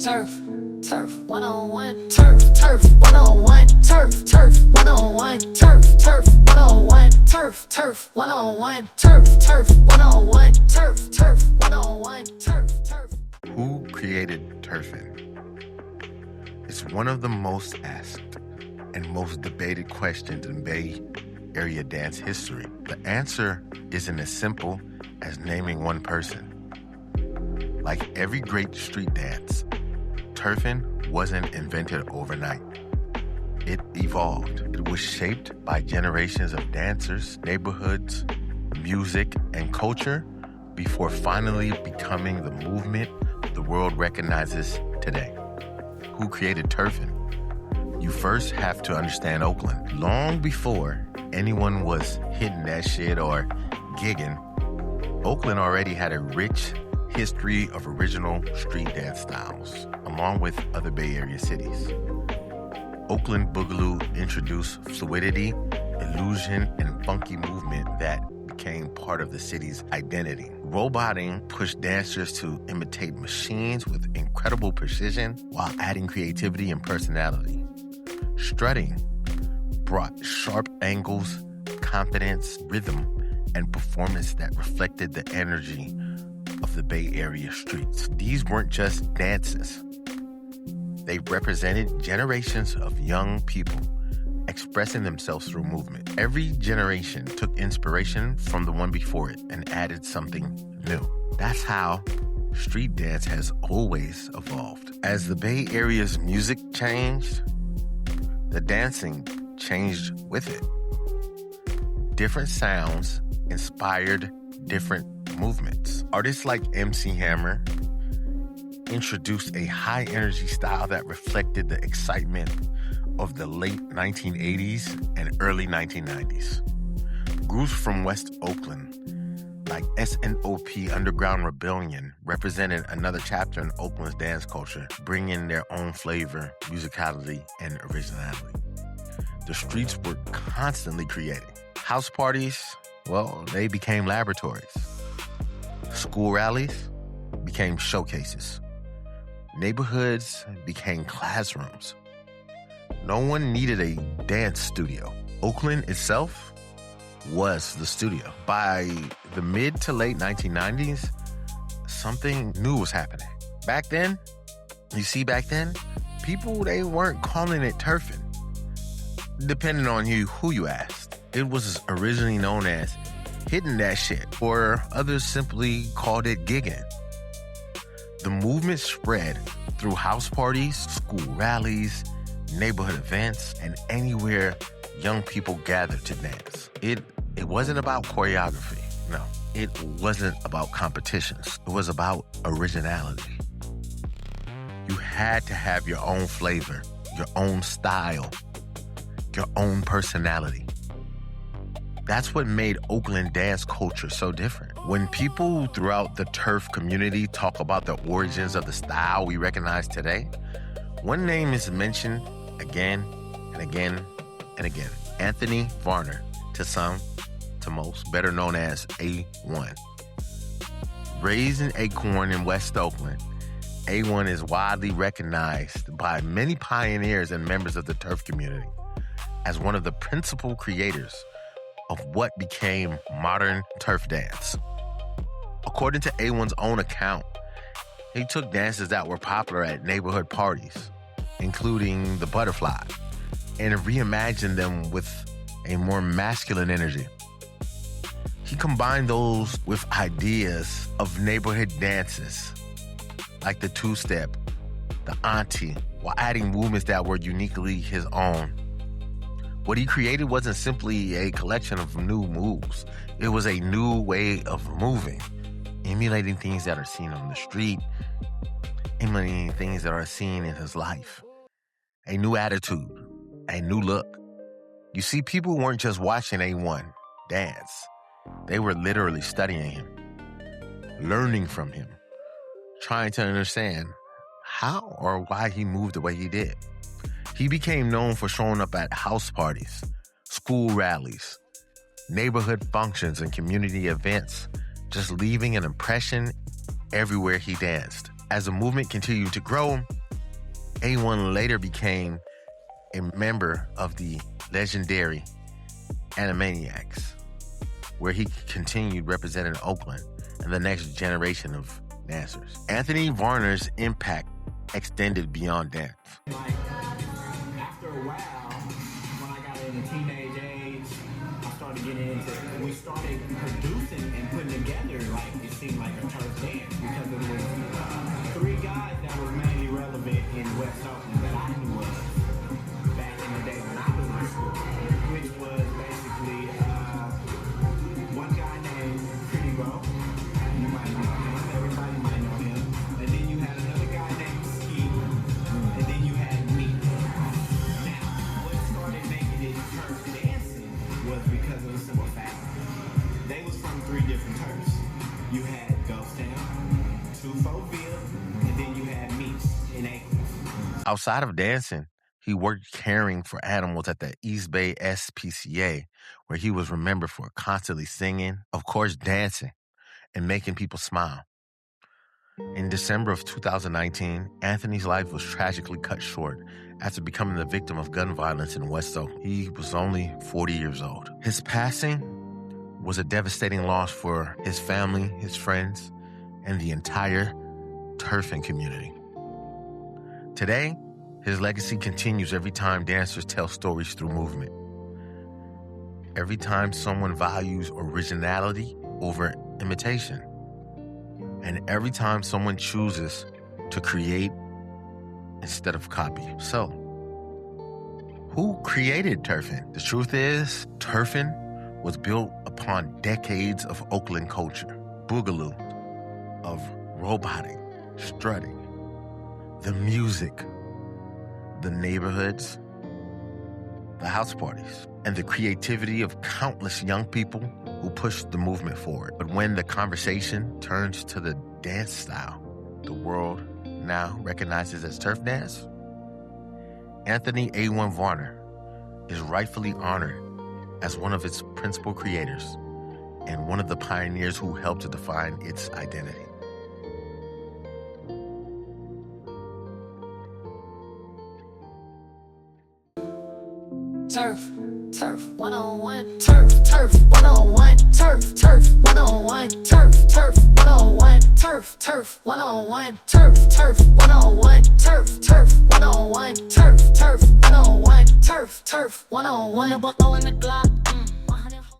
Turf 101. Turf 101. Turf 101. Turf 101. Turf 101. Turf 101. Turf 101. Turf. Who created Turfn? It's one of the most asked and most debated questions in Bay Area dance history. The answer isn't as simple as naming one person. Like every great street dance, Turfn wasn't invented overnight. It evolved. It was shaped by generations of dancers, neighborhoods, music, and culture before finally becoming the movement the world recognizes today. Who created Turfn? You first have to understand Oakland. Long before anyone was hitting that shit or gigging, Oakland already had a rich history of original street dance styles, along with other Bay Area cities. Oakland Boogaloo introduced fluidity, illusion, and funky movement that became part of the city's identity. Roboting pushed dancers to imitate machines with incredible precision while adding creativity and personality. Strutting brought sharp angles, confidence, rhythm, and performance that reflected the energy of the Bay Area streets. These weren't just dances. They represented generations of young people expressing themselves through movement. Every generation took inspiration from the one before it and added something new. That's how street dance has always evolved. As the Bay Area's music changed, the dancing changed with it. Different sounds inspired different movements. Artists like MC Hammer introduced a high-energy style that reflected the excitement of the late 1980s and early 1990s. Groups from West Oakland, like SNOP Underground Rebellion, represented another chapter in Oakland's dance culture, bringing their own flavor, musicality, and originality. The streets were constantly creating. House parties, well, they became laboratories. School rallies became showcases. Neighborhoods became classrooms. No one needed a dance studio. Oakland itself was the studio. By the mid to late 1990s, something new was happening. Back then, people, they weren't calling it turfing. Depending on who you asked. It was originally known as hitting that shit, or others simply called it gigging. The movement spread through house parties, school rallies, neighborhood events, and anywhere young people gathered to dance. It wasn't about choreography. No, it wasn't about competitions. It was about originality. You had to have your own flavor, your own style, your own personality. That's what made Oakland dance culture so different. When people throughout the turf community talk about the origins of the style we recognize today, one name is mentioned again and again and again. Anthony Varner, to some, to most, better known as A1. Raised in Acorn in West Oakland, A1 is widely recognized by many pioneers and members of the turf community as one of the principal creators of what became modern turf dance. According to A1's own account, he took dances that were popular at neighborhood parties, including the butterfly, and reimagined them with a more masculine energy. He combined those with ideas of neighborhood dances, like the two-step, the auntie, while adding movements that were uniquely his own. What he created wasn't simply a collection of new moves. It was a new way of moving, emulating things that are seen on the street, emulating things that are seen in his life. A new attitude, a new look. You see, people weren't just watching A1 dance. They were literally studying him, learning from him, trying to understand how or why he moved the way he did. He became known for showing up at house parties, school rallies, neighborhood functions, and community events, just leaving an impression everywhere he danced. As the movement continued to grow, A1 later became a member of the legendary Animaniacs, where he continued representing Oakland and the next generation of dancers. Anthony Varner's impact extended beyond dance. Like, after a while, when I got into teenage age, I started getting into, we started producing and putting together, like, it seemed like a turf dance, because it was three guys that were mainly relevant in West Oakland that I knew of back in the day when I was in school, which was basically one guy named Pretty Row. You might know him, everybody might know him. And then you had another guy named Ski, and then you had me. Now, what started making it turf dancing was because of a simple fact. They was from three different turfs. You had Ghost Town, Tufoville, and then you had me in Oakland. Outside of dancing, he worked caring for animals at the East Bay SPCA, where he was remembered for constantly singing, of course dancing, and making people smile. In December of 2019, Anthony's life was tragically cut short after becoming the victim of gun violence in West Oakland. He was only 40 years old. His passing was a devastating loss for his family, his friends, and the entire Turfn community. Today, his legacy continues every time dancers tell stories through movement. Every time someone values originality over imitation. And every time someone chooses to create instead of copy. So, who created Turfn? The truth is, Turfn was built upon decades of Oakland culture. Boogaloo, of roboting, strutting, the music, the neighborhoods, the house parties, and the creativity of countless young people who pushed the movement forward. But when the conversation turns to the dance style the world now recognizes as turf dance, Anthony A1 Varner is rightfully honored as one of its principal creators and one of the pioneers who helped to define its identity. Turf 101, turf 101, turf 101, turf 101, turf 101, turf 101, turf 101, turf 101, turf 101, Boogaloo in the Glock.